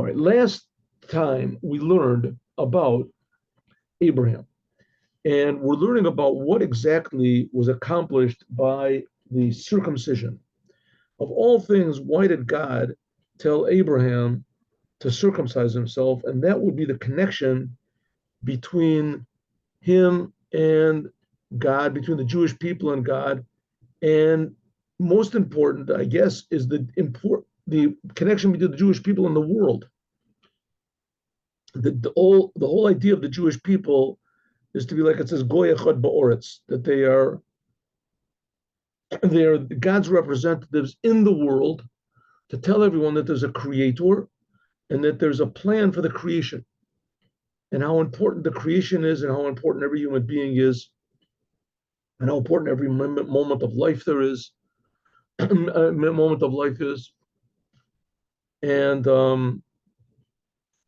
All right, last time we learned about Abraham, and we're learning about what exactly was accomplished by the circumcision. Of all things, why did God tell Abraham to circumcise himself? And that would be the connection between him and God, between the Jewish people and God. And most important, I guess, is the connection between the Jewish people and the world. The whole idea of the Jewish people is to be like it says, Goy Echad Ba'oretz, that they are God's representatives in the world to tell everyone that there's a creator and that there's a plan for the creation and how important the creation is and how important every human being is and how important every moment of life there is, moment of life is. And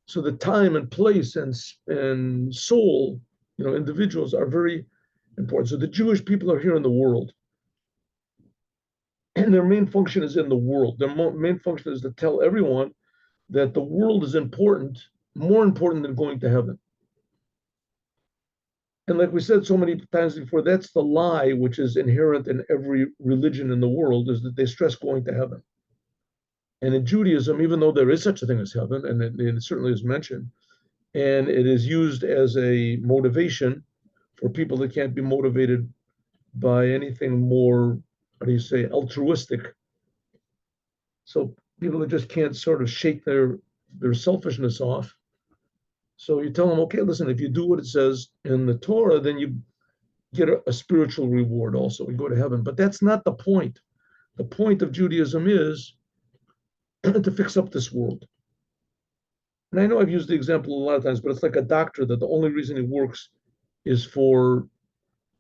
so the time and place and soul, individuals are very important. So the Jewish people are here in the world. And their main function is in the world. Their main function is to tell everyone that the world is important, more important than going to heaven. And like we said so many times before, that's the lie which is inherent in every religion in the world, is that they stress going to heaven. And in Judaism, even though there is such a thing as heaven, and it certainly is mentioned, and it is used as a motivation for people that can't be motivated by anything more, altruistic. So people that just can't sort of shake their selfishness off. So you tell them, okay, listen, if you do what it says in the Torah, then you get a spiritual reward also. You go to heaven. But that's not the point. The point of Judaism is to fix up this world. And I know I've used the example a lot of times, but it's like a doctor that the only reason he works is for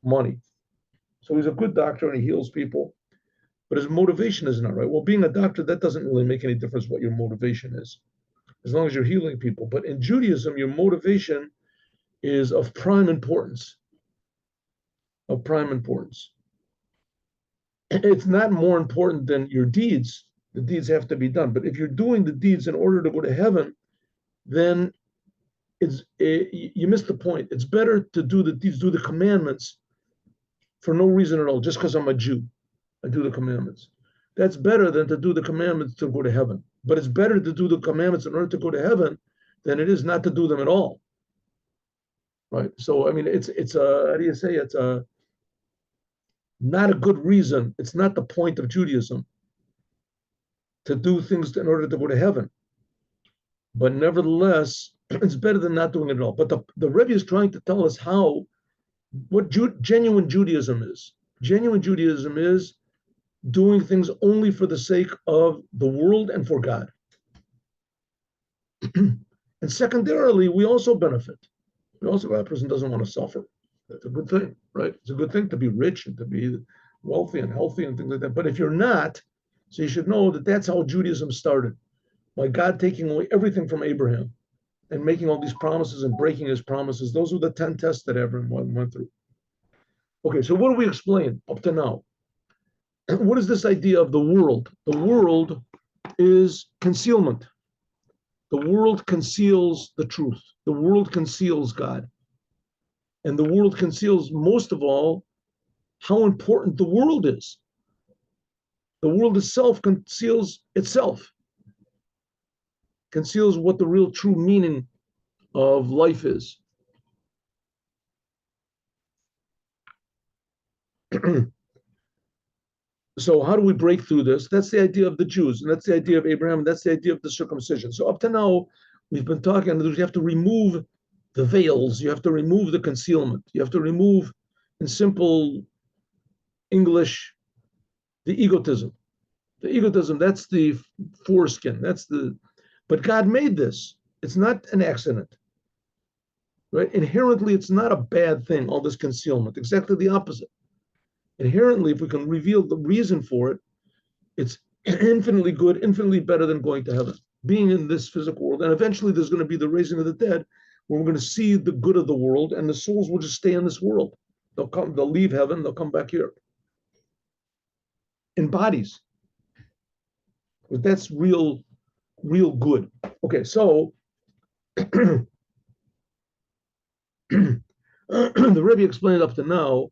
money. So he's a good doctor and he heals people, but his motivation is not right. Well, being a doctor, that doesn't really make any difference what your motivation is, as long as you're healing people. But in Judaism, your motivation is of prime importance. Of prime importance. It's not more important than your deeds. The deeds have to be done. But if you're doing the deeds in order to go to heaven, then you miss the point. It's better to do the deeds, do the commandments for no reason at all, just because I'm a Jew. I do the commandments. That's better than to do the commandments to go to heaven. But it's better to do the commandments in order to go to heaven than it is not to do them at all. Right? So, I mean, it's how do you say, it's not a good reason. It's not the point of Judaism to do things in order to go to heaven. But nevertheless, it's better than not doing it at all. But the Rebbe is trying to tell us what genuine Judaism is. Genuine Judaism is doing things only for the sake of the world and for God. And secondarily, we also benefit. That person doesn't want to suffer. That's a good thing, right? It's a good thing to be rich and to be wealthy and healthy and things like that. But if you're not, so you should know that that's how Judaism started, by God taking away everything from Abraham and making all these promises and breaking his promises. Those were the 10 tests that everyone went through. Okay, so what do we explain up to now? What is this idea of the world? The world is concealment. The world conceals the truth. The world conceals God. And the world conceals, most of all, how important the world is. The world itself conceals itself, conceals what the real true meaning of life is. So how do we break through this? That's the idea of the Jews, and that's the idea of Abraham, and that's the idea of the circumcision. So up to now, we've been talking, you have to remove the veils, you have to remove the concealment, you have to remove, in simple English, the egotism. The egotism, that's the foreskin, but God made this. It's not an accident, right? Inherently, it's not a bad thing, all this concealment, exactly the opposite. Inherently, if we can reveal the reason for it, it's infinitely good, infinitely better than going to heaven, being in this physical world. And eventually there's going to be the raising of the dead, where we're going to see the good of the world, and the souls will just stay in this world. They'll leave heaven, they'll come back here in bodies. But that's real real good. Okay, so the Rebbe explained up to now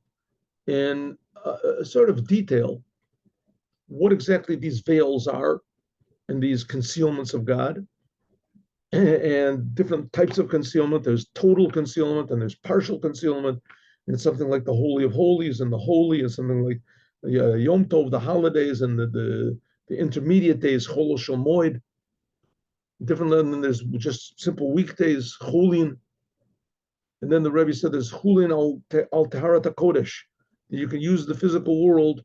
in sort of detail what exactly these veils are and these concealments of God and different types of concealment. There's total concealment and there's partial concealment. And something like the Holy of Holies and the Holy, and something like the Yom Tov, the holidays, and the intermediate days, Chol Shel Moed. Different than there's just simple weekdays, Chulin. And then the Rebbe said there's Chulin al Taharat HaKodesh. You can use the physical world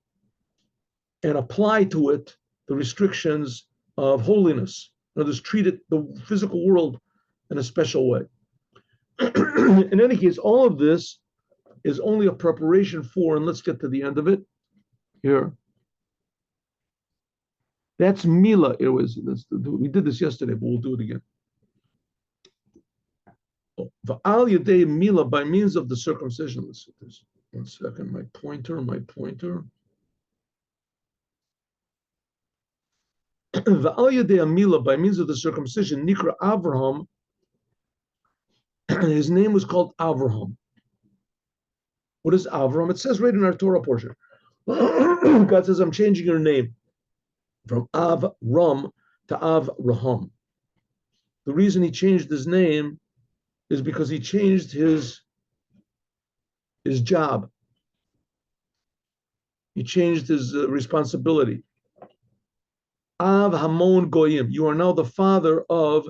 and apply to it the restrictions of holiness. In other words, treat it, the physical world, in a special way. In any case, all of this is only a preparation for, and let's get to the end of it here. That's Mila. We did this yesterday, but we'll do it again. Va'al Yadei Mila, by means of the circumcision. Let's see this. 1 second, my pointer. Va'al Yadei Mila, by means of the circumcision, Nikra Avraham, his name was called Avraham. What is Avraham? It says right in our Torah portion. God says, I'm changing your name from Avram to Avraham. The reason he changed his name is because he changed his job. He changed his responsibility. Av Hamon Goyim. You are now the father of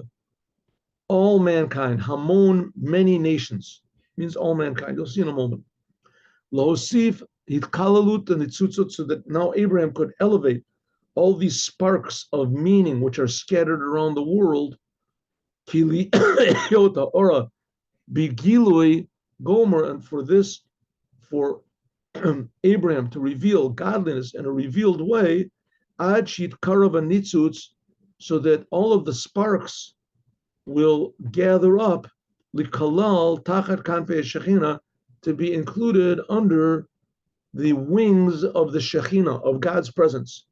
all mankind. Hamon, many nations. Means all mankind. You'll see in a moment. Losif hitkalalut and itzutzot, so that now Abraham could elevate all these sparks of meaning which are scattered around the world. Kili yota ora bigilui gomer, and for this, for Abraham to reveal godliness in a revealed way, ad shit karav nitzutz, so that all of the sparks will gather up likalal tachat kanfei shechina, to be included under the wings of the Shekhinah, of God's presence.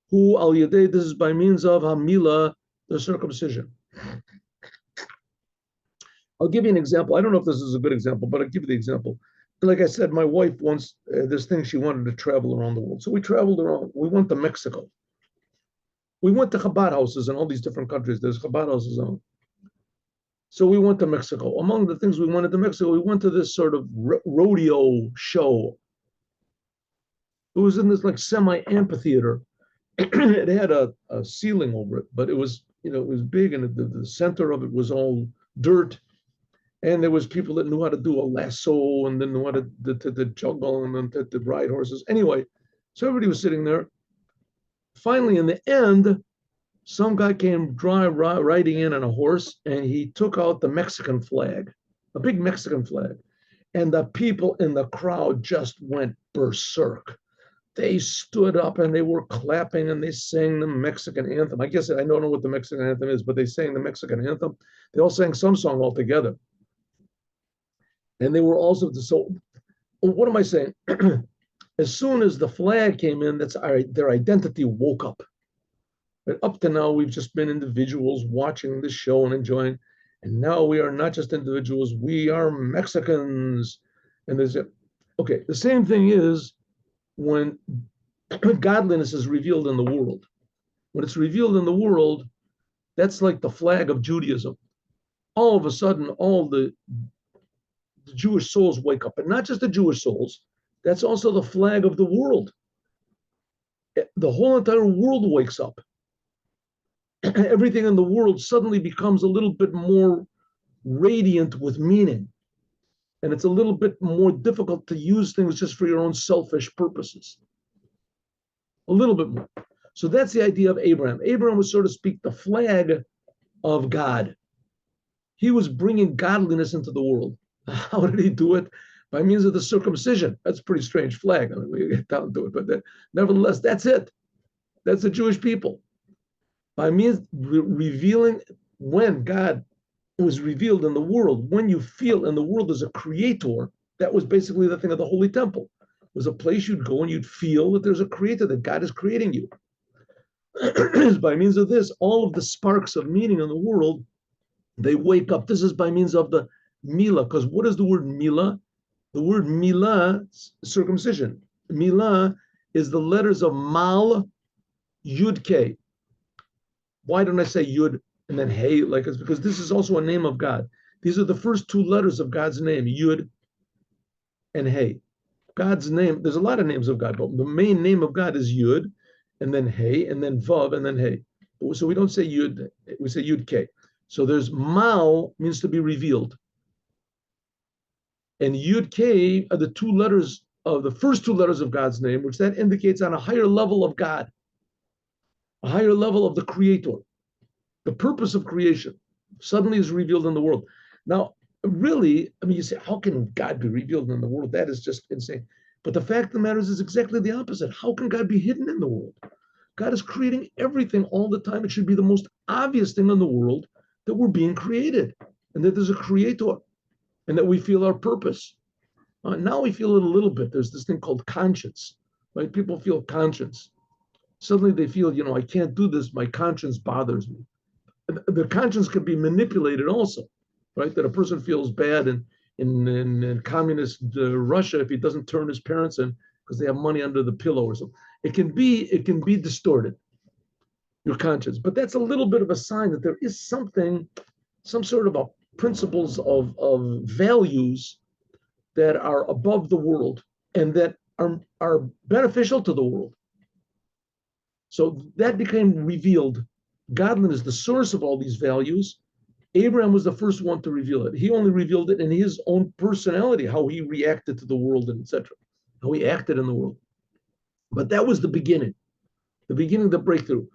Who al yadei, this is by means of Hamila, the circumcision. I'll give you an example. I don't know if this is a good example, but I'll give you the example. Like I said, my wife wants this thing, she wanted to travel around the world. So we traveled around. We went to Mexico. We went to Chabad houses in all these different countries. There's Chabad houses on. So we went to Mexico. Among the things we went to Mexico, we went to this sort of rodeo show. It was in this like semi-amphitheater. It had a ceiling over it, but it was, it was big, and the center of it was all dirt. And there was people that knew how to do a lasso, and then knew how to juggle, and then to ride horses. Anyway, so everybody was sitting there. Finally, in the end, some guy came riding in on a horse, and he took out the Mexican flag, a big Mexican flag. And the people in the crowd just went berserk. They stood up and they were clapping and they sang the Mexican anthem. I guess I don't know what the Mexican anthem is, but they sang the Mexican anthem. They all sang some song all together. And they were also, so what am I saying? As soon as the flag came in, their identity woke up. But up to now, we've just been individuals watching the show and enjoying. And now we are not just individuals, we are Mexicans. And okay, the same thing is when godliness is revealed in the world. When it's revealed in the world, that's like the flag of Judaism. All of a sudden, all the Jewish souls wake up. And not just the Jewish souls, that's also the flag of the world. The whole entire world wakes up. Everything in the world suddenly becomes a little bit more radiant with meaning. And it's a little bit more difficult to use things just for your own selfish purposes. A little bit more. So that's the idea of Abraham. Abraham was, so to speak, the flag of God. He was bringing godliness into the world. How did he do it? By means of the circumcision. That's a pretty strange flag. I mean, we get down to it, but nevertheless, that's it. That's the Jewish people. By means revealing, when God was revealed in the world, when you feel in the world as a creator, that was basically the thing of the Holy Temple. It was a place you'd go and you'd feel that there's a creator, that God is creating you. is by means of this, all of the sparks of meaning in the world, they wake up. This is by means of the milah. Because what is the word milah? The word milah, circumcision. Milah is the letters of mal, yud, k. Why don't I say yud and then hey? Like it's because this is also a name of God. These are the first two letters of God's name, yud and hey. God's name, there's a lot of names of God, but the main name of God is yud, and then hey, and then vav, and then hey. So we don't say yud, we say yud k. So there's mal means to be revealed. And yud k are the two letters of the first two letters of God's name, which that indicates on a higher level of God, a higher level of the creator. The purpose of creation suddenly is revealed in the world. Now, really, I mean, you say, how can God be revealed in the world? That is just insane. But the fact of the matter is exactly the opposite. How can God be hidden in the world? God is creating everything all the time. It should be the most obvious thing in the world that we're being created and that there's a creator and that we feel our purpose. Now we feel it a little bit. There's this thing called conscience, right? People feel conscience. Suddenly they feel, I can't do this. My conscience bothers me. The conscience can be manipulated also, right? That a person feels bad in communist Russia if he doesn't turn his parents in because they have money under the pillow or something. It can be distorted, your conscience. But that's a little bit of a sign that there is something, some sort of a principles of values that are above the world and that are beneficial to the world. So that became revealed. Godliness is the source of all these values. Abraham was the first one to reveal it. He only revealed it in his own personality, how he reacted to the world and etc., how he acted in the world. But that was the beginning of the breakthrough.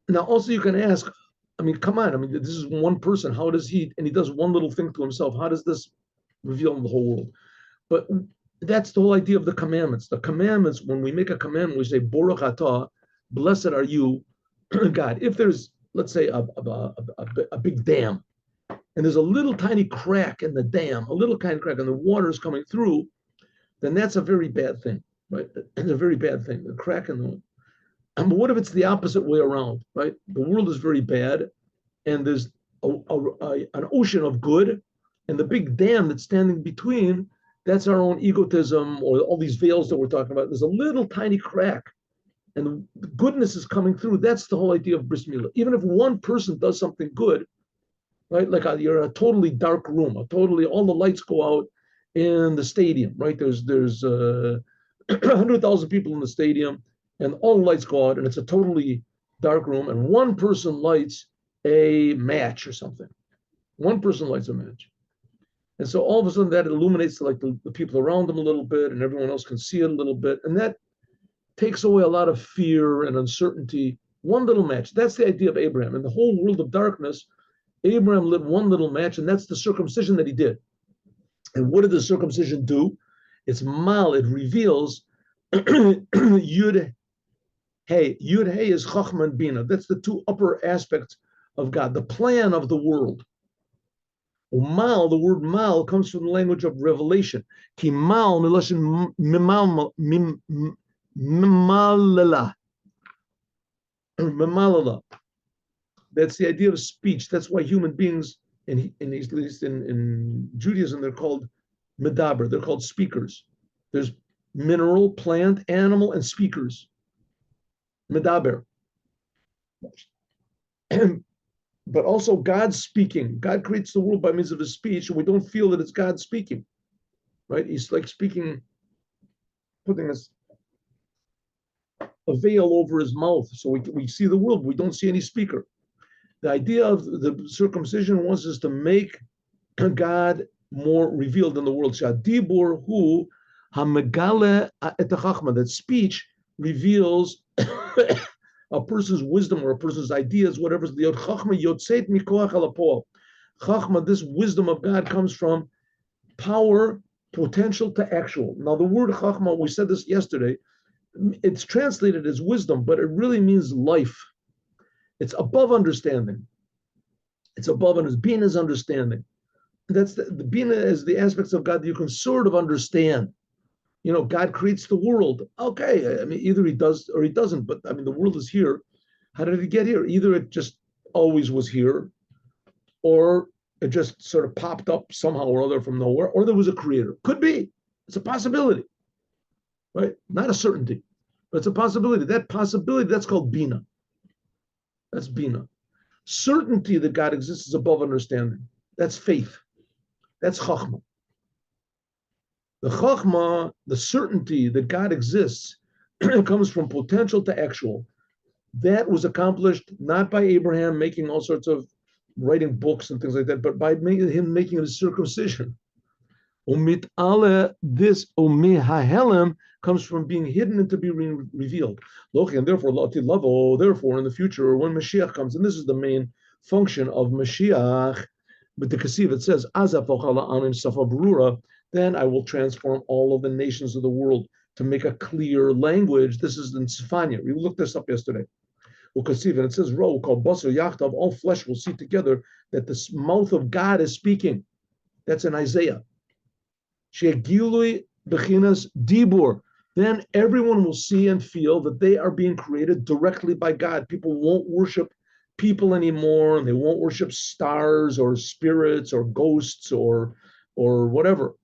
Now, also you can ask, I mean, come on, I mean, this is one person. How does he, and he does one little thing to himself. How does this reveal in the whole world? But that's the whole idea of the commandments. The commandments, when we make a commandment, we say, Baruch atah, blessed are you, God. If there's, let's say, a big dam, and there's a little tiny crack in the dam, a little tiny crack, and the water is coming through, then that's a very bad thing, right? It's a very bad thing. The crack in the. And what if it's the opposite way around, right? The world is very bad, and there's an ocean of good, and the big dam that's standing between, that's our own egotism or all these veils that we're talking about. There's a little tiny crack, and the goodness is coming through. That's the whole idea of bris milah. Even if one person does something good, right? Like you're in a totally dark room, all the lights go out in the stadium, right? There's 100,000 people in the stadium, and all the lights go out, and it's a totally dark room, and one person lights a match or something. One person lights a match. And so all of a sudden that illuminates like the people around them a little bit, and everyone else can see it a little bit. And that takes away a lot of fear and uncertainty. One little match. That's the idea of Abraham. In the whole world of darkness, Abraham lit one little match, and that's the circumcision that he did. And what did the circumcision do? It's mal, it reveals Yud Hey. Yud Hey is Chachma and Bina. That's the two upper aspects of God, the plan of the world. Mal, the word mal comes from the language of revelation. Ki mal, milashin mimalala. Mimalala. That's the idea of speech. That's why human beings, at least in Judaism, they're called medaber. They're called speakers. There's mineral, plant, animal, and speakers. Medaber. But also God's speaking. God creates the world by means of his speech, and we don't feel that it's God speaking, right? He's like speaking, putting a veil over his mouth, so we see the world. We don't see any speaker. The idea of the circumcision is to make God more revealed in the world. Shadibur hu hamegale et hachma. That speech reveals a person's wisdom or a person's ideas, whatever. The chachma yotzeit mikoach alapoel. Chachma, this wisdom of God comes from power, potential to actual. Now, the word chachma, we said this yesterday, it's translated as wisdom, but it really means life. It's above understanding. It's above understanding. Bina is understanding. That's the Bina is the aspects of God that you can sort of understand. God creates the world. Okay, I mean, either he does or he doesn't, but I mean, the world is here. How did it get here? Either it just always was here, or it just sort of popped up somehow or other from nowhere, or there was a creator. Could be. It's a possibility, right? Not a certainty, but it's a possibility. That possibility, that's called Bina. That's Bina. Certainty that God exists is above understanding. That's faith. That's Chachma. The Chachma, the certainty that God exists, comes from potential to actual. That was accomplished not by Abraham making all sorts of writing books and things like that, but by him making a circumcision. Umit ale, this umihahelem comes from being hidden and to be revealed. And therefore, in the future, when Mashiach comes, and this is the main function of Mashiach, but the Kasiv, it says, then I will transform all of the nations of the world to make a clear language. This is in Sifania. We looked this up yesterday. And it says, all flesh will see together that the mouth of God is speaking. That's in Isaiah. Then everyone will see and feel that they are being created directly by God. People won't worship people anymore, and they won't worship stars or spirits or ghosts or whatever.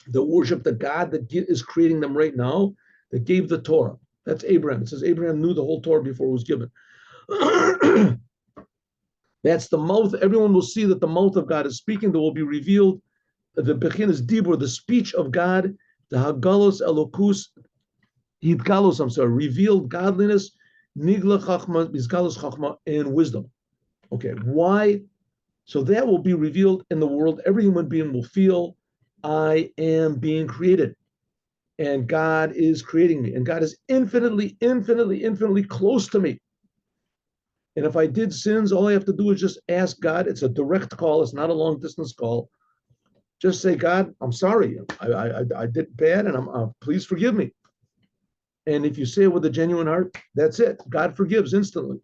They'll worship the God that is creating them right now, that gave the Torah. That's Abraham. It says Abraham knew the whole Torah before it was given. That's the mouth. Everyone will see that the mouth of God is speaking. There will be revealed the Bechinas Dibur, the speech of God, the Hagalos Elokus, Hidgalos, revealed godliness, Nigla Chachma, Bizgalos Chachma, and wisdom. Okay, why? So that will be revealed in the world. Every human being will feel, I am being created, and God is creating me, and God is infinitely, infinitely, infinitely close to me. And if I did sins, all I have to do is just ask God. It's a direct call. It's not a long distance call. Just say, God, I'm sorry. I did bad, and please forgive me. And if you say it with a genuine heart, that's it. God forgives instantly.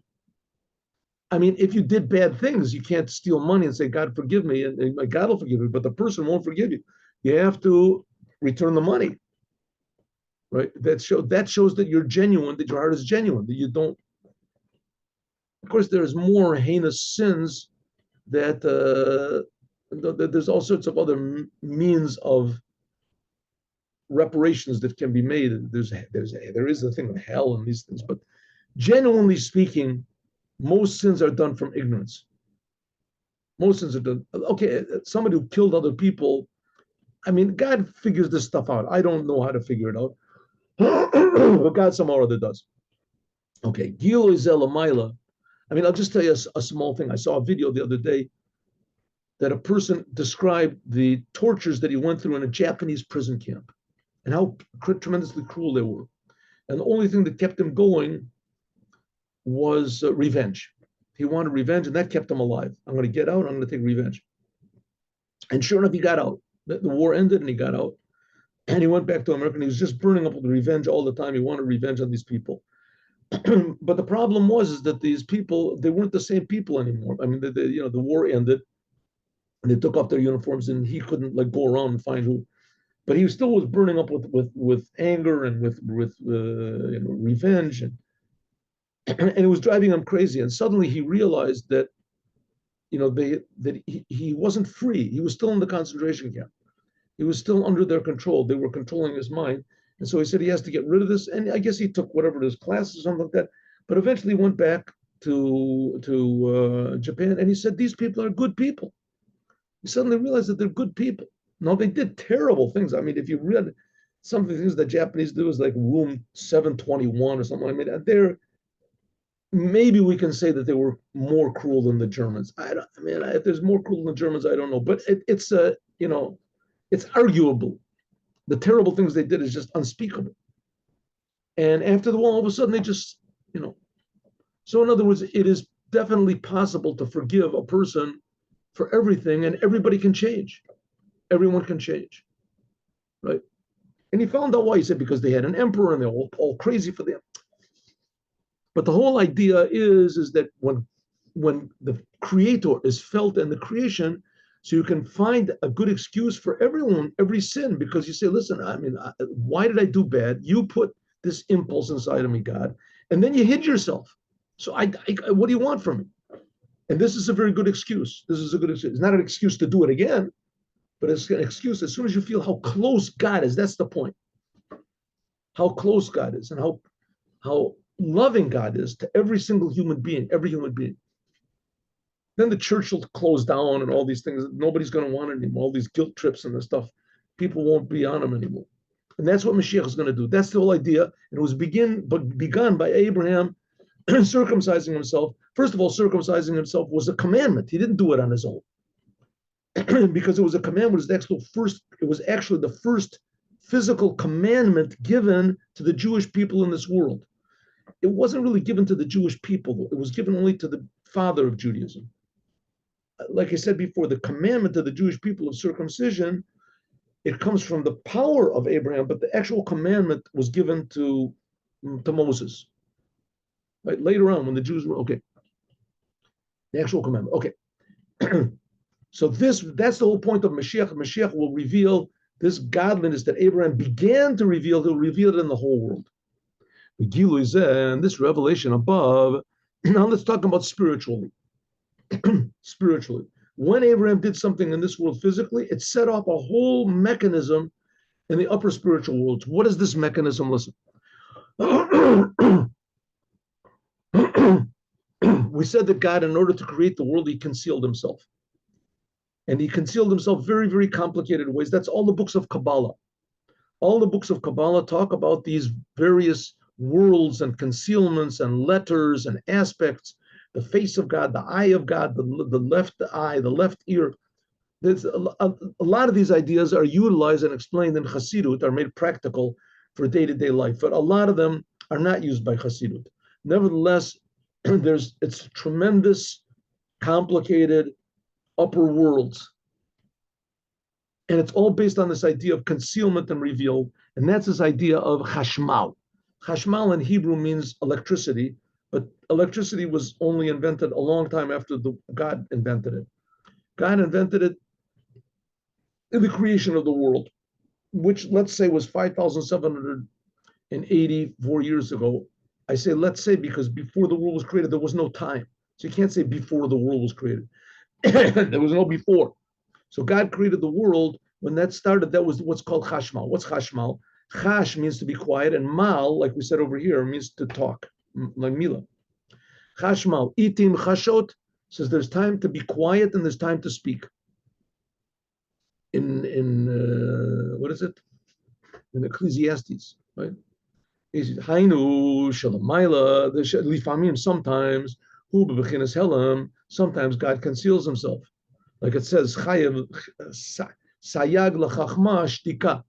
I mean, if you did bad things, you can't steal money and say, God, forgive me, and God will forgive you, but the person won't forgive you. You have to return the money, right? That shows that you're genuine, that your heart is genuine, that you don't. Of course, there's more heinous sins that there's all sorts of other means of reparations that can be made. There is a thing of hell and these things, but genuinely speaking, most sins are done from ignorance. Most sins are done. Okay, somebody who killed other people, I mean, God figures this stuff out. I don't know how to figure it out, but God somehow or other does. Okay, Gilo Zelamaila. I mean, I'll just tell you a small thing. I saw a video the other day that a person described the tortures that he went through in a Japanese prison camp and how tremendously cruel they were. And the only thing that kept him going was revenge. He wanted revenge, and that kept him alive. I'm going to get out. I'm going to take revenge. And sure enough, he got out. The war ended, and he got out. And he went back to America, and he was just burning up with revenge all the time. He wanted revenge on these people. But the problem was that these people, they weren't the same people anymore. I mean, the war ended, and they took off their uniforms, and he couldn't go around and find who. But he still was burning up with anger and with revenge, and it was driving him crazy. And suddenly he realized that he wasn't free. He was still in the concentration camp. He was still under their control. They were controlling his mind. And so he said he has to get rid of this. And I guess he took whatever his classes or something like that. But eventually went back to Japan, and he said these people are good people. He suddenly realized that they're good people. No, they did terrible things. I mean, if you read some of the things the Japanese do, is like Room 721 or something. I mean, maybe we can say that they were more cruel than the Germans. If there's more cruel than the Germans, I don't know. But it's arguable. The terrible things they did is just unspeakable. And after the war, all of a sudden they just, So in other words, it is definitely possible to forgive a person for everything, and everybody can change. Everyone can change, right? And he found out why. He said because they had an emperor and they're all crazy for them. But the whole idea is that when the creator is felt in the creation, so you can find a good excuse for everyone, every sin, because you say, listen, why did I do bad? You put this impulse inside of me, God, and then you hid yourself. So what do you want from me? And this is a very good excuse. This is a good excuse. It's not an excuse to do it again, but it's an excuse as soon as you feel how close God is. That's the point. How close God is and how loving God is to every single human being, every human being. Then the church will close down and all these things. Nobody's going to want it anymore. All these guilt trips and this stuff. People won't be on them anymore. And that's what Mashiach is going to do. That's the whole idea. And it was begun by Abraham circumcising himself. First of all, circumcising himself was a commandment. He didn't do it on his own. Because it was a commandment. It was actually the first physical commandment given to the Jewish people in this world. It wasn't really given to the Jewish people. It was given only to the father of Judaism. Like I said before, the commandment to the Jewish people of circumcision, it comes from the power of Abraham, but the actual commandment was given to Moses. Right? Later on, when the Jews were, okay, the actual commandment, okay. So that's the whole point of Mashiach. Mashiach will reveal this godliness that Abraham began to reveal. He'll reveal it in the whole world. And this revelation above, now let's talk about spiritually. Spiritually. When Abraham did something in this world physically, it set off a whole mechanism in the upper spiritual worlds. What is this mechanism? Listen. We said that God, in order to create the world, he concealed himself. And he concealed himself very, very complicated ways. That's all the books of Kabbalah. All the books of Kabbalah talk about these various worlds and concealments and letters and aspects, the face of God, the eye of God, the left eye, the left ear. There's a lot of these ideas are utilized and explained in Chassidut, are made practical for day-to-day life, but a lot of them are not used by Chassidut. Nevertheless, it's tremendous, complicated upper worlds. And it's all based on this idea of concealment and reveal, and that's this idea of chashmal. Chashmal in Hebrew means electricity, but electricity was only invented a long time after God invented it. God invented it in the creation of the world, which let's say was 5,784 years ago. I say let's say because before the world was created, there was no time. So you can't say before the world was created. There was no before. So God created the world. When that started, that was what's called chashmal. What's chashmal? Chash means to be quiet, and mal, like we said over here, means to talk, like mila. Chashmal, itim chashot, says there's time to be quiet and there's time to speak. What is it? In Ecclesiastes, right? Hainu shalamayla, lifamim, sometimes, hu bebechinas helam, sometimes God conceals himself. Like it says, sayag lachachma shtika.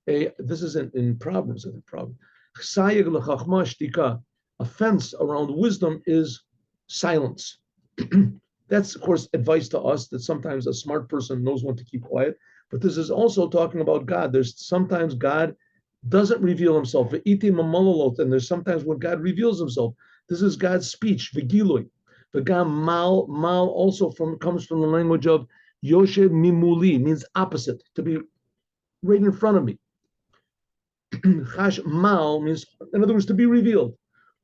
This is in Proverbs, I think, Proverbs. Sayag lachachma shtika. A fence around wisdom is silence. That's, of course, advice to us that sometimes a smart person knows when to keep quiet. But this is also talking about God. There's sometimes God doesn't reveal himself. And there's sometimes when God reveals himself. This is God's speech, v'gilui. The gam mal also comes from the language of yoshev mimuli, means opposite, to be right in front of me. Chash mal means, in other words, to be revealed.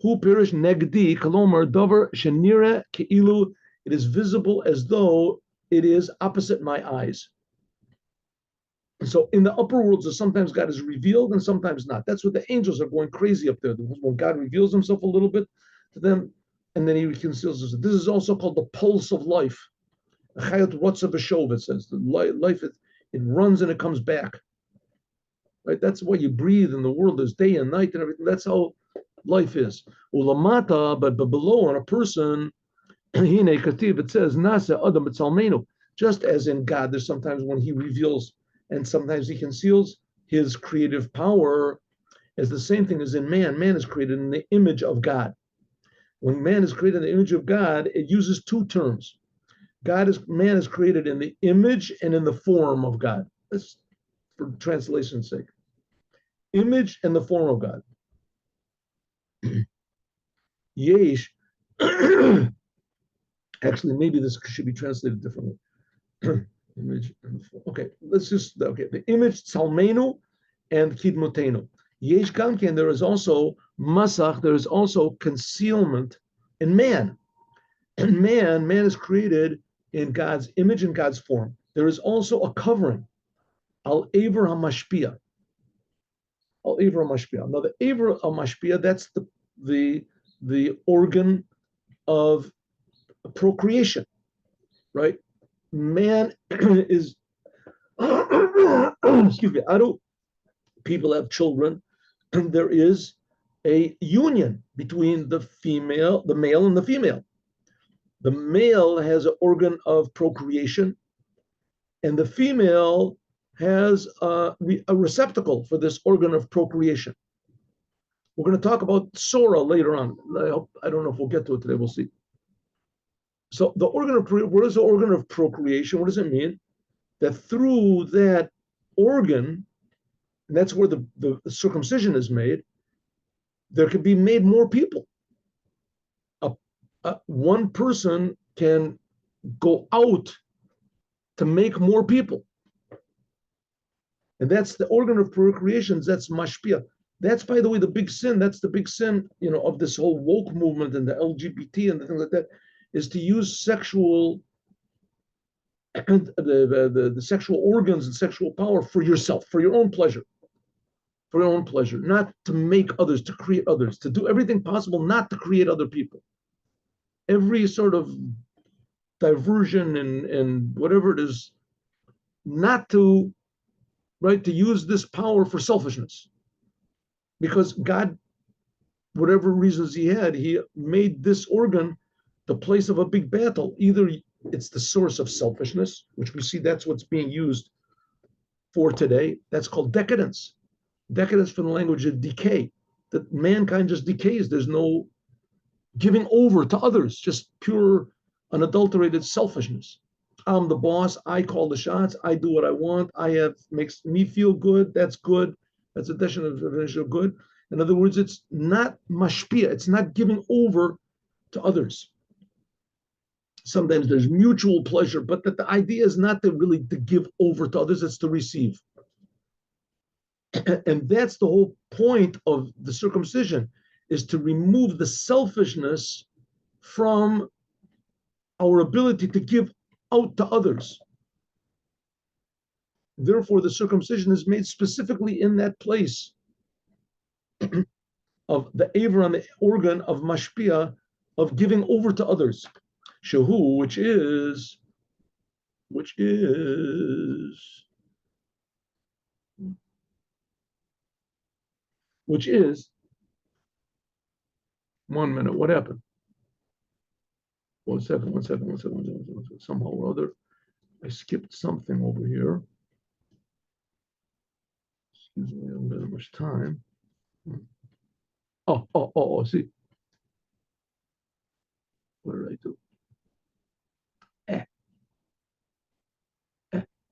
Hu pirish negdi kalomer dover shenire keilu. It is visible as though it is opposite my eyes. So in the upper worlds, sometimes God is revealed and sometimes not. That's what the angels are going crazy up there. When God reveals himself a little bit to them, and then he conceals himself. This is also called the pulse of life. Chayot Rotzav B'Shov, it says. The life, it runs and it comes back. Right? That's why you breathe in the world. There's day and night and everything. That's how life is. Ulamata, but below on a person, it says, Nasa Adam B'Tzalmenu. Just as in God, there's sometimes when he reveals and sometimes he conceals his creative power, as the same thing as in man. Man is created in the image of God. When man is created in the image of God, it uses two terms. Man is created in the image and in the form of God. That's for translation's sake. Image and the form of God. Yesh. Actually, maybe this should be translated differently. Image and the form. Okay, the image, Salmenu and Kidmotenu. Yesh Gamken, there is also Masach, there is also concealment and man. And man is created in God's image and God's form. There is also a covering, al aver hamashpia. Al aver hamashpia. Now the aver hamashpia, that's the organ of procreation, right? Man is excuse me, people have children, and there is a union between the male and the female. The male has an organ of procreation, and the female has a receptacle for this organ of procreation. We're going to talk about Torah later on. I don't know if we'll get to it today. We'll see. So the organ of what is the organ of procreation? What does it mean? That through that organ, and that's where the circumcision is made, there can be made more people. One person can go out to make more people. And that's the organ of procreation, that's mashpia. That's, by the way, the big sin. That's the big sin, of this whole woke movement and the LGBT and the things like that, is to use sexual the sexual organs and sexual power for yourself, for your own pleasure, not to make others, to create others, to do everything possible not to create other people. Every sort of diversion and whatever it is, not to, right, to use this power for selfishness. Because God, whatever reasons he had, he made this organ the place of a big battle. Either it's the source of selfishness, which we see that's what's being used for today. That's called decadence. Decadence from the language of decay, that mankind just decays. There's no giving over to others, just pure, unadulterated selfishness. I'm the boss. I call the shots. I do what I want. Makes me feel good. That's good. That's a definition of good. In other words, it's not mashpia. It's not giving over to others. Sometimes there's mutual pleasure, but that the idea is not to give over to others. It's to receive. And that's the whole point of the circumcision, is to remove the selfishness from our ability to give out to others. Therefore, the circumcision is made specifically in that place of the aver on the organ of mashpia, of giving over to others. Shehu, which is 1 minute. What happened? One second. Somehow or other, I skipped something over here. Excuse me, I don't have much time. See. What did I do?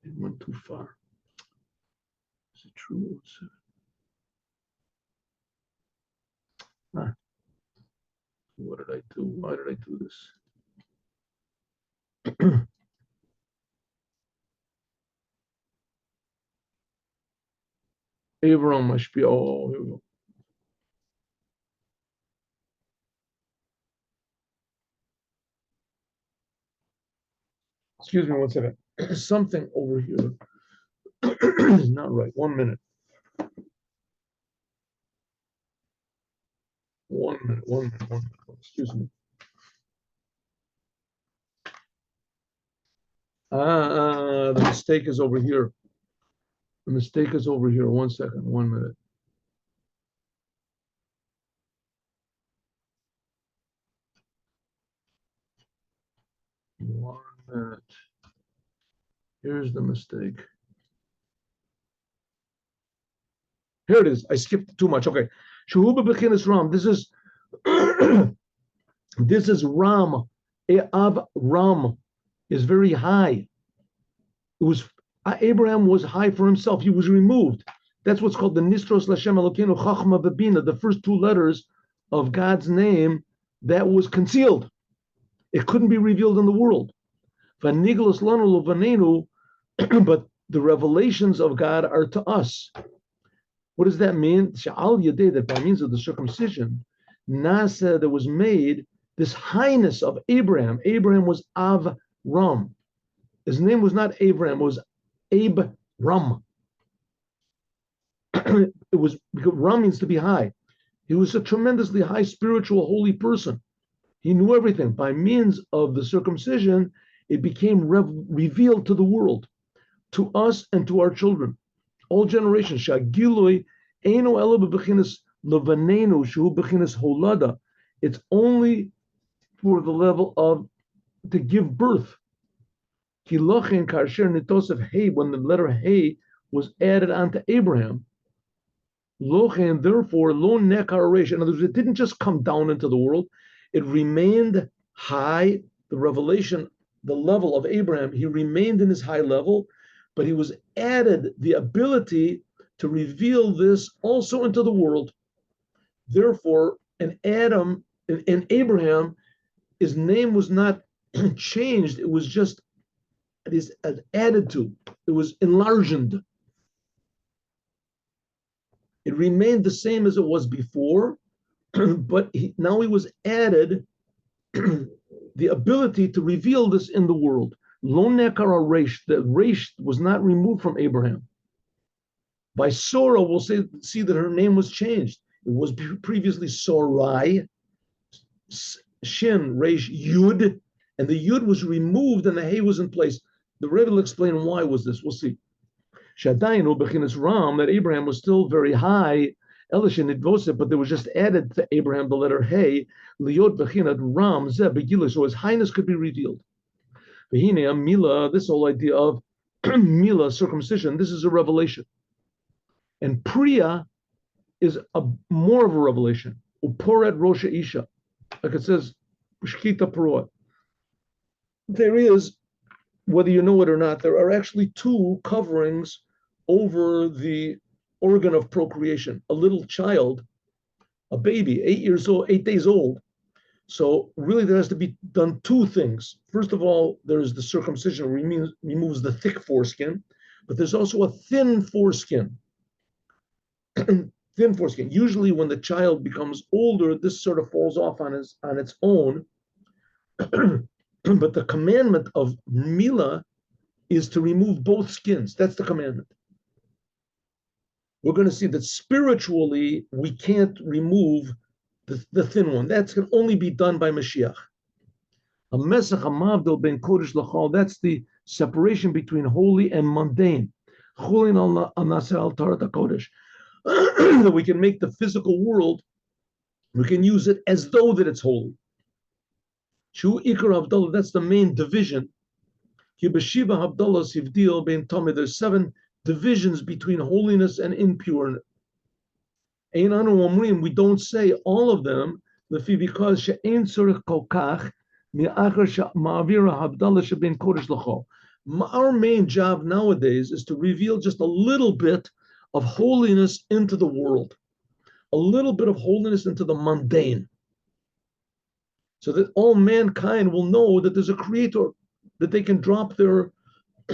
It went too far. Is it true? What did I do? Why did I do this? Abraham must be. Oh, here we go. Excuse me 1 second. Something over here is not right. 1 minute. 1 minute. Excuse me. The mistake is over here. 1 second. 1 minute. Here's the mistake. Here it is. I skipped too much. Okay. Shuhuba bechinas Ram. This is Ram. Av Ram is very high. Abraham was high for himself. He was removed. That's what's called the Nistros Lashem Elokeinu Chachma Bebina, the first 2 letters of God's name that was concealed. It couldn't be revealed in the world. But the revelations of God are to us. What does that mean? That by means of the circumcision, Nasa, that was made this highness of Abraham. Abraham was Avram. His name was not Abraham, it was Abram. It was because Ram means to be high. He was a tremendously high spiritual, holy person. He knew everything. By means of the circumcision, it became revealed to the world, to us and to our children, all generations. Shagiloi eino ela bebechinas levanenu shu bechinas holada. It's only for the level of to give birth. Kilochin karsher nitosef hey, when the letter hey was added onto Abraham. Lochen, therefore, lo nekar reish. In other words, it didn't just come down into the world; it remained high. The revelation, the level of Abraham, he remained in his high level, but he was added the ability to reveal this also into the world. Therefore, in Abraham, his name was not changed; it was just added to. It was enlarged. It remained the same as it was before, but now he was added the ability to reveal this in the world. Lo nekar reish, the reish was not removed from Abraham. By Sarah, we'll see that her name was changed. It was previously Sarai, Shin, reish, Yud, and the Yud was removed and the Hey was in place. The Rebbe will explain why was this. We'll see. Shadayin bechinas Ram, that Abraham was still very high, Elishin Idvosef, but there was just added to Abraham the letter Hey, Liot bechinat Ram Zeh Begila, so his highness could be revealed. Behine Mila, this whole idea of Mila, circumcision, this is a revelation. And Priya is more of a revelation. Uporet Rosha Isha, like it says, Shkita Parot. There is, whether you know it or not, there are actually two coverings over the organ of procreation. A little child, a baby, 8 days old. So really there has to be done two things. First of all, there's the circumcision, removes the thick foreskin, but there's also a thin foreskin. Thin foreskin. Usually when the child becomes older, this sort of falls off on its own. But the commandment of Mila is to remove both skins. That's the commandment. We're going to see that spiritually, we can't remove the thin one. That can only be done by Mashiach. That's the separation between holy and mundane. That we can make the physical world, we can use it as though that it's holy. That's the main division. There's 7 divisions between holiness and impurity. We don't say all of them because our main job nowadays is to reveal just a little bit of holiness into the world, a little bit of holiness into the mundane, so that all mankind will know that there's a creator, that they can drop their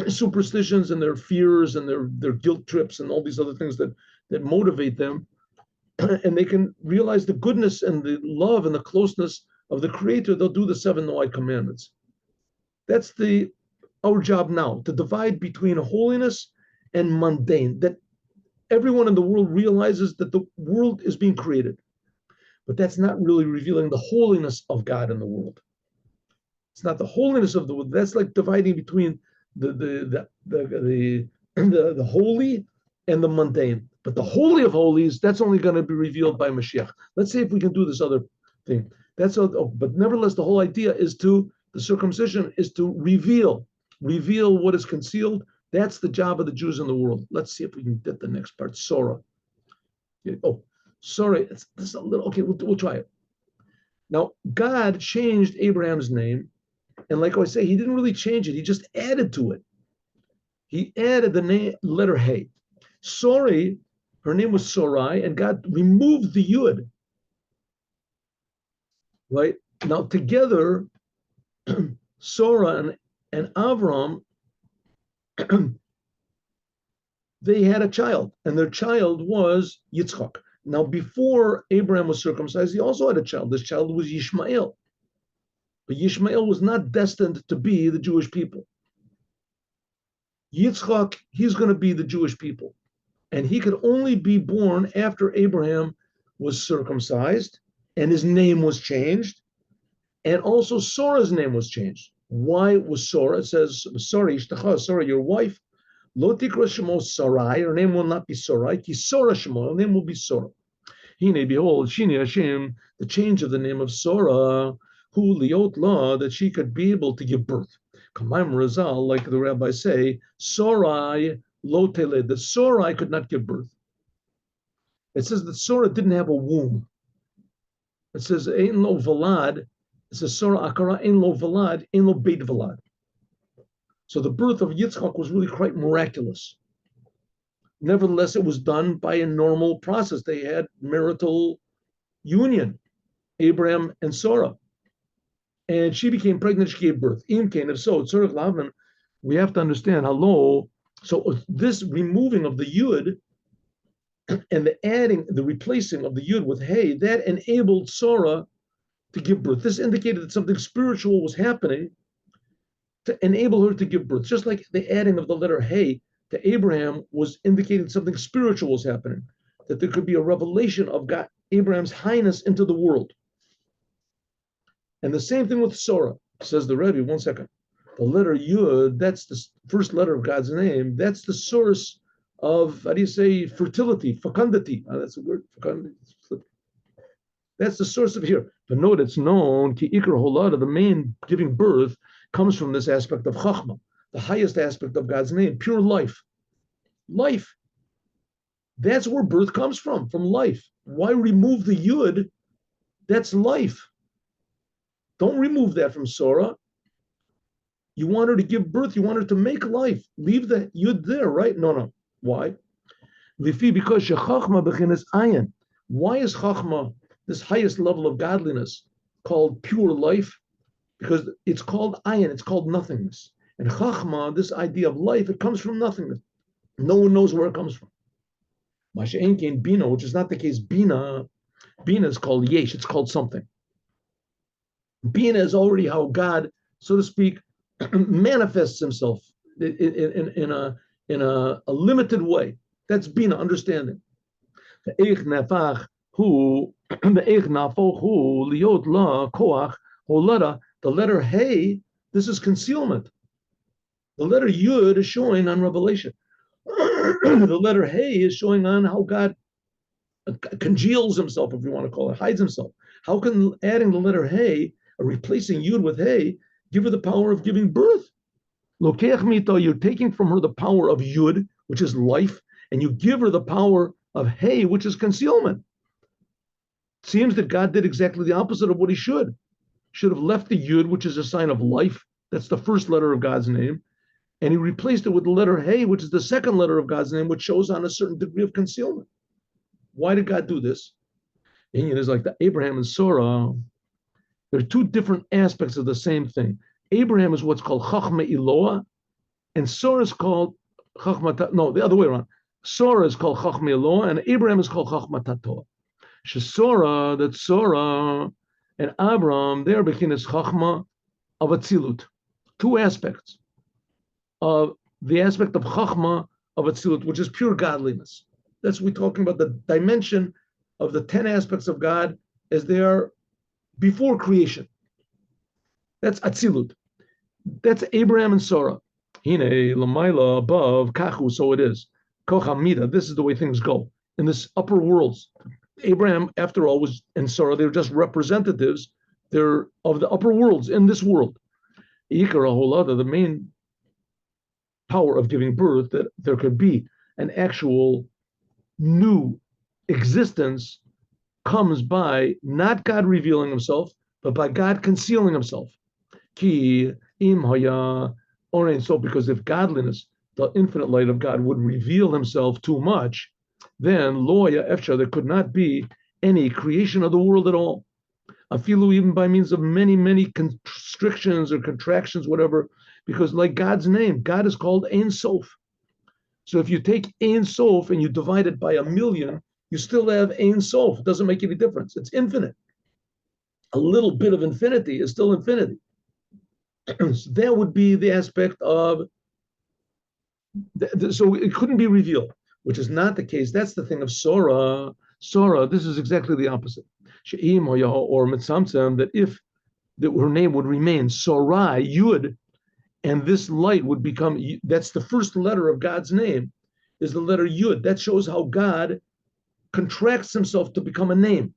superstitions and their fears and their guilt trips and all these other things that motivate them, and they can realize the goodness and the love and the closeness of the creator. They'll do the 7 Noahide commandments. That's our job now, to divide between holiness and mundane, that everyone in the world realizes that the world is being created. But that's not really revealing the holiness of God in the world. It's not the holiness of the world. That's like dividing between the holy and the mundane. But the holy of holies, that's only going to be revealed by Mashiach. Let's see if we can do this other thing. But nevertheless, the whole idea is the circumcision is to reveal what is concealed. That's the job of the Jews in the world. Let's see if we can get the next part. Sorah. Oh, sorry, this is a little, okay, we'll try it. Now, God changed Abraham's name, and like I say, he didn't really change it, he just added to it. He added the letter Hey. Sorry, her name was Sarai, and God removed the Yud. Right? Now, together, Sarah and Avram, they had a child, and their child was Yitzchak. Now, before Abraham was circumcised, he also had a child. This child was Yishmael. But Yishmael was not destined to be the Jewish people. Yitzchak, he's going to be the Jewish people. And he could only be born after Abraham was circumcised and his name was changed. And also Sarah's name was changed. Why was Sarah? It says, sorry, Sarah, your wife, Lo tikra shemo Sarai, her name will not be Sarai, ki Sarah shemo, her name will be Sarah. Hine, behold, Shini Hashem, the change of the name of Sarah, who liot la, that she could be able to give birth. Kamaim Razal, like the rabbis say, Sarai lo tele, that Sarai could not give birth. It says that Sarah didn't have a womb. It says, Ein lo valad, it says, Sarah akara, Ein lo valad, Ein lo beit valad. So the birth of Yitzchak was really quite miraculous. Nevertheless, it was done by a normal process. They had marital union, Abraham and Sarah. And she became pregnant, she gave birth. If so, we have to understand, hello, so this removing of the yud and the replacing of the yud with hey, that enabled Sarah to give birth. This indicated that something spiritual was happening to enable her to give birth. Just like the adding of the letter hey to Abraham was indicating something spiritual was happening, that there could be a revelation of God, Abraham's highness into the world. And the same thing with Sarah, says the Rebbe, one second. The letter Yud, that's the first letter of God's name, that's the source of, how do you say, fertility, fecundity. That's a word, fecundity. That's the source of here. But note, it's known, ki ikra holada, the main giving birth comes from this aspect of chachma, the highest aspect of God's name, pure life. Life. That's where birth comes from life. Why remove the Yud? That's life. Don't remove that from Sarah. You want her to give birth. You want her to make life. Leave the Yud there, right? No. Why? Because Chachma bechinas ayin. Why is Chachma, this highest level of godliness, called pure life? Because it's called ayin. It's called nothingness. And Chachma, this idea of life, it comes from nothingness. No one knows where it comes from. Masha'en kein bina, which is not the case. Bina is called yesh. It's called something. Bina is already how God, so to speak, manifests himself in a limited way. That's Bina, understanding. The letter Hey, this is concealment. The letter Yud is showing on revelation. The letter Hey is showing on how God congeals himself, if you want to call it, hides himself. How can adding the letter Hey, or replacing Yud with Hey, give her the power of giving birth? Lokeach mito, you're taking from her the power of Yud, which is life, and you give her the power of Hey, which is concealment. It seems that God did exactly the opposite of what he should. Should have left the Yud, which is a sign of life. That's the first letter of God's name. And he replaced it with the letter Hey, which is the second letter of God's name, which shows on a certain degree of concealment. Why did God do this? And it is like the Abraham and Sarah. There are two different aspects of the same thing. Abraham is what's called Chachma Eloah, and Sarah is called Chachma, no, the other way around. Sarah is called Chachma Eloah, and Abraham is called Chachma Tatoah. Shesora, that Sarah and Abraham, they're beginning Chachma of Atzilut. Two aspects of the aspect of Chachma of Atzilut, which is pure godliness. That's we're talking about the dimension of the 10 aspects of God as they are before creation. That's Atzilut. That's Abraham and Sarah. Hine, Lamaila, above, Kachu, so it is. Kochamida, this is the way things go. In this upper worlds, Abraham, after all, and Sarah, they were just representatives. They're of the upper worlds in this world. Ikara Holada, the main power of giving birth, that there could be an actual new existence, comes by not God revealing himself, but by God concealing himself. Ki im haya orein, so because if godliness, the infinite light of God, would reveal himself too much, then loya efsha, there could not be any creation of the world at all. Afilu, even by means of many constrictions or contractions, whatever, because like God's name, God is called Ein Sof. So if you take Ein Sof and you divide it by 1,000,000, you still have Ein Sof. It doesn't make any difference. It's infinite. a little bit of infinity is still infinity. So that would be the aspect of, so it couldn't be revealed, which is not the case. That's the thing of Sora. Sora, this is exactly the opposite. She'im or mitzamtzem, that if that her name would remain Sorai, Yud, and this light would become, that's the first letter of God's name, is the letter Yud. That shows how God contracts himself to become a name.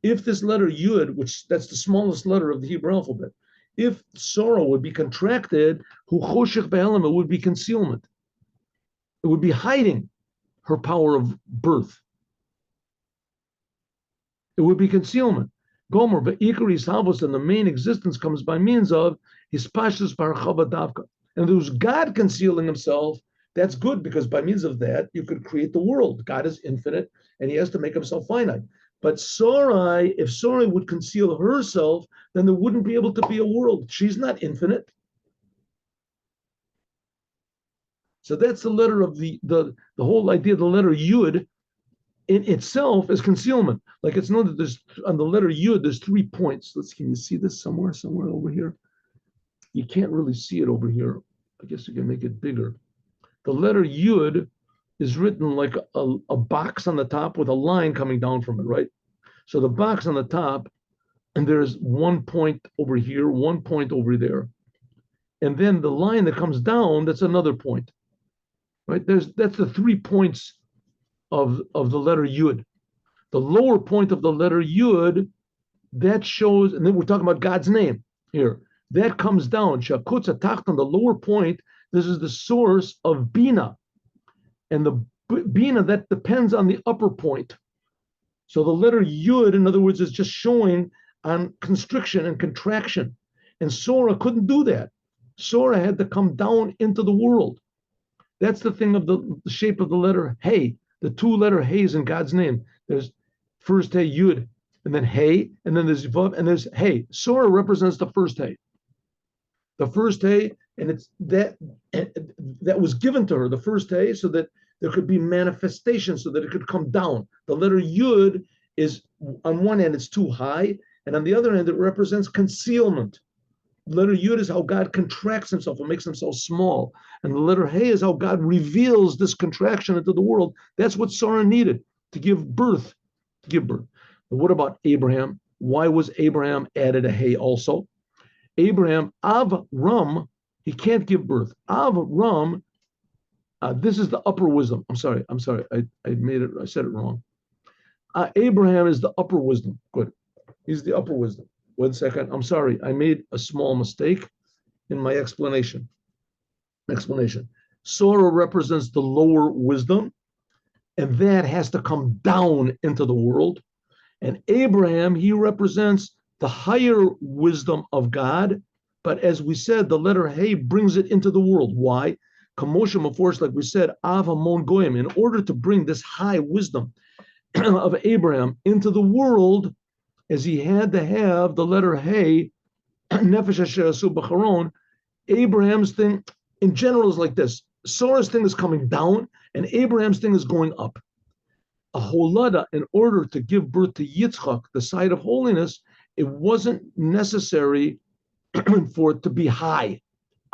If this letter Yud, which that's the smallest letter of the Hebrew alphabet, if Sora would be contracted, Hu Choshech Be'elam, it would be concealment. It would be hiding her power of birth. It would be concealment. Gomer, but Ikaris Havos, and the main existence comes by means of his Pashtus Bar Chabad. And there's God concealing himself. That's good, because by means of that, you could create the world. God is infinite, and he has to make himself finite. But Sarai, if Sarai would conceal herself, then there wouldn't be able to be a world. She's not infinite. So that's the letter of the whole idea of the letter Yud in itself is concealment. Like it's known that there's on the letter Yud, there's 3 points. Can you see this somewhere over here? You can't really see it over here. I guess you can make it bigger. The letter Yud is written like a box on the top with a line coming down from it, right? So the box on the top, and there's 1 point over here, 1 point over there. And then the line that comes down, that's another point, right? That's the 3 points of the letter Yud. The lower point of the letter Yud, that shows, and then we're talking about God's name here. That comes down. Shakutza Tachton, the lower point, this is the source of Bina. And the Bina, that depends on the upper point. So the letter Yud, in other words, is just showing on constriction and contraction. And Sora couldn't do that. Sora had to come down into the world. That's the thing of the shape of the letter Hey, the 2-letter Heys in God's name. There's first Hey, Yud, and then Hey, and then there's Vav, and there's Hey. Sora represents the first Hey. The first Hey, and it's that was given to her, the first Hey, so that there could be manifestation, so that it could come down. The letter Yud is, on one end, it's too high, and on the other end, it represents concealment. The letter Yud is how God contracts himself and makes himself small. And the letter Hey is how God reveals this contraction into the world. That's what Sarah needed to give birth. But what about Abraham? Why was Abraham added a Hey also? Abraham, Avram, he can't give birth. Avram, this is the upper wisdom. I'm sorry. I said it wrong. Abraham is the upper wisdom. Good. He's the upper wisdom. 1 second. I'm sorry. I made a small mistake in my explanation. Sora represents the lower wisdom, and that has to come down into the world. And Abraham, he represents the higher wisdom of God. But as we said, the letter Hey brings it into the world. Why? Kamosha Maforsh, like we said, Av Hamon Goyim, in order to bring this high wisdom of Abraham into the world, as he had to have the letter Hey, Nefesh Asher Asu B'charon. Abraham's thing in general is like this. Sora's thing is coming down, and Abraham's thing is going up. A holada, in order to give birth to Yitzchak, the side of holiness, it wasn't necessary for it to be high.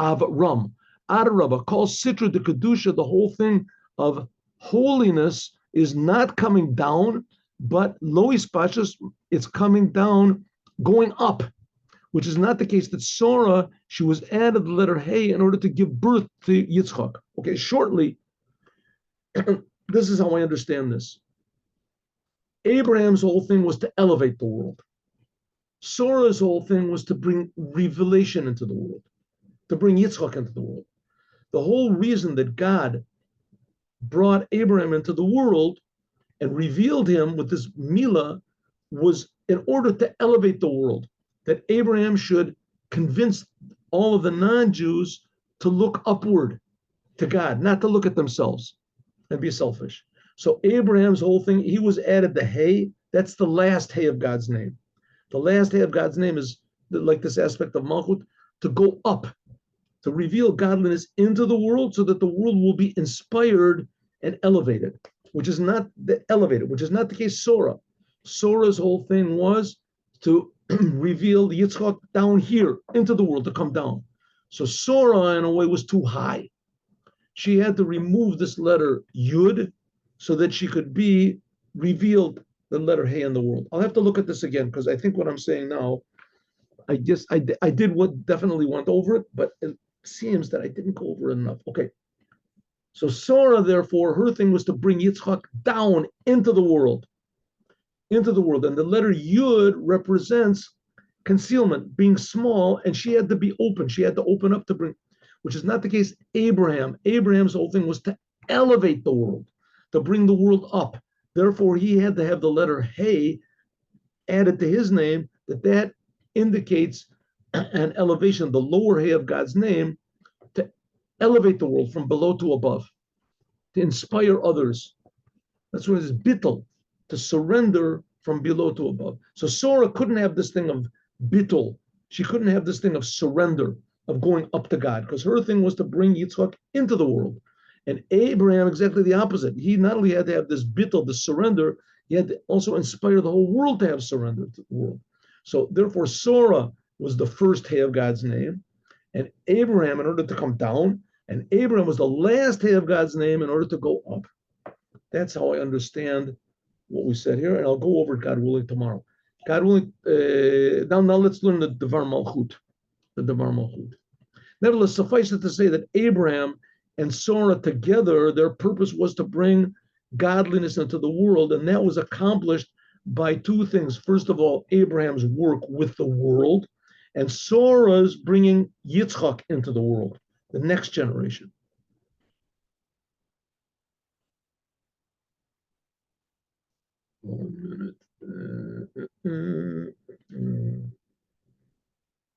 Avram. Adarabba, call Sitra de Kedusha, the whole thing of holiness is not coming down, but Lois Pashas, it's coming down, going up, which is not the case that Sora, she was added the letter Hey in order to give birth to Yitzchak. Okay, shortly, this is how I understand this. Abraham's whole thing was to elevate the world. Sora's whole thing was to bring revelation into the world, to bring Yitzchak into the world. The whole reason that God brought Abraham into the world and revealed him with this Milah was in order to elevate the world, that Abraham should convince all of the non-Jews to look upward to God, not to look at themselves and be selfish. So Abraham's whole thing, he was added the Hey, that's the last Hey of God's name. The last Hey of God's name is like this aspect of Malchut, to go up, to reveal godliness into the world so that the world will be inspired and elevated, which is not the case Sora. Sora's whole thing was to reveal Yitzchak down here into the world to come down. So Sora, in a way, was too high. She had to remove this letter Yud so that she could be revealed the letter Hey in the world. I'll have to look at this again because I think what I'm saying now, I guess I did what definitely went over it, but it seems that I didn't go over it enough. Okay. So Sora, therefore, her thing was to bring Yitzchak down into the world, into the world. And the letter Yud represents concealment, being small, and she had to be open. She had to open up to bring, which is not the case. Abraham's whole thing was to elevate the world, to bring the world up. Therefore, he had to have the letter Hey added to his name, that indicates an elevation, the lower Hey of God's name, to elevate the world from below to above, to inspire others. That's what it is, bittul, to surrender from below to above. So Sora couldn't have this thing of bittul. She couldn't have this thing of surrender, of going up to God, because her thing was to bring Yitzchak into the world. And Abraham, exactly the opposite. He not only had to have this bittul, the surrender, he had to also inspire the whole world to have surrender to the world. So therefore, Sora was the first Hey of God's name, and Abraham, in order to come down, and Abraham was the last Hey of God's name in order to go up. That's how I understand what we said here, and I'll go over it, God willing, tomorrow. God willing, now let's learn the Devar Malchut, the Devar Malchut. Nevertheless, suffice it to say that Abraham and Sora together, their purpose was to bring godliness into the world, and that was accomplished by two things. First of all, Abraham's work with the world, and Sora's bringing Yitzchak into the world, the next generation. One minute.